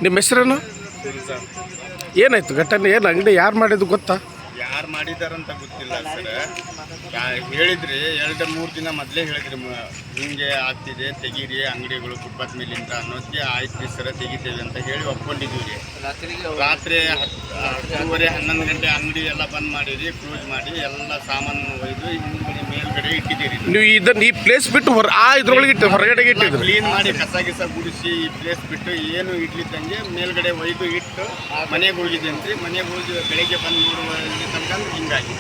ನಿಮ್ಮ ಹೆಸರೇನು? ಏನಾಯ್ತು ಘಟನೆ? ಏನು ಅಂಗಡಿ ಯಾರು ಮಾಡಿದ್ದು ಗೊತ್ತಾ? ಯಾರು ಮಾಡಿದಾರಂತ ಗೊತ್ತಿಲ್ಲ ಸರ್. ಹೇಳಿದ್ರಿ 2-3 ದಿನ ಮೊದಲೇ ಹೇಳಿದ್ರಿ, ಹಿಂಗೆ ಆಗ್ತಿದೆ ತೆಗೀರಿ ಅಂಗಡಿಗಳು ಫುಟ್ಪಾತ್ ಮೇಲಿಂದ ಅನ್ನೋದಕ್ಕೆ ಆಯ್ತು ರೀ ಸರ ತೆಗಿತೇವೆ ಅಂತ ಹೇಳಿ ಒಪ್ಕೊಂಡಿದ್ದೀವಿ ರೀ. ರಾತ್ರಿ 10:30 11 ಗಂಟೆ ಅಂಗಡಿ ಎಲ್ಲ ಬಂದ್ ಮಾಡಿರಿ, ಕ್ಲೋಸ್ ಮಾಡಿ ಎಲ್ಲ ಸಾಮಾನು ಒಯ್ದು ಹಿಂದ್ಗಡೆ ಮೇಲ್ಗಡೆ ಇಟ್ಟಿದ್ದೀರಿ. ನೀವು ಈ ಪ್ಲೇಸ್ ಬಿಟ್ಟು ಇದ್ರೊಳಗೆ ಇಟ್ಟು ಹೊರಗಡೆಗೆ ಇಟ್ಟಿದ್ರು? ಕ್ಲೀನ್ ಮಾಡಿ ಕಸ ಗುಡಿಸಿ ಈ ಪ್ಲೇಸ್ ಬಿಟ್ಟು ಏನು ಇಡ್ಲಿದ್ದಂಗೆ ಮೇಲ್ಗಡೆ ಒಯ್ದು ಇಟ್ಟು ಮನೆಗೆ ಹೋಗಿದ್ದೇನೆ ರೀ. ಮನೆಗೆ ಹೋಗಿ ಬೆಳಗ್ಗೆ ಬಂದು ನೋಡುವಲ್ಲಿ ತನಕ ಹಿಂಗಾಗಿ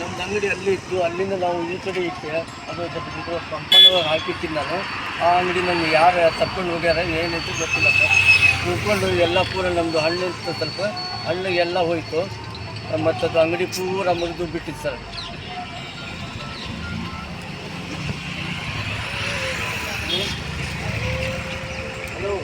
ನಮ್ದು ಅಂಗಡಿ ಅಲ್ಲಿ ಇತ್ತು, ಅಲ್ಲಿಂದ ನಾವು ಈ ಕಡೆ ಇಟ್ಟೆ. ಅದು ಇದು ಕಂಪೌಂಡ್ ಹಾಕಿರ್ತೀನಿ ನಾನು. ಆ ಅಂಗಡಿ ನನ್ನ ಯಾರು ತಪ್ಕೊಂಡು ಹೋಗ್ಯಾರ ಏನಿತ್ತು ಗೊತ್ತಿಲ್ಲ ಸರ್. ತಿಳ್ಕೊಂಡು ಎಲ್ಲ ಪೂರ ನಮ್ಮದು ಹಣ್ಣು ಇತ್ತು, ಸ್ವಲ್ಪ ಹಣ್ಣು ಎಲ್ಲ ಹೋಯಿತು. ಮತ್ತು ಅದು ಅಂಗಡಿ ಪೂರ ಮುರಿದು ಬಿಟ್ಟಿತ್ತು ಸರ್. ಹಲೋ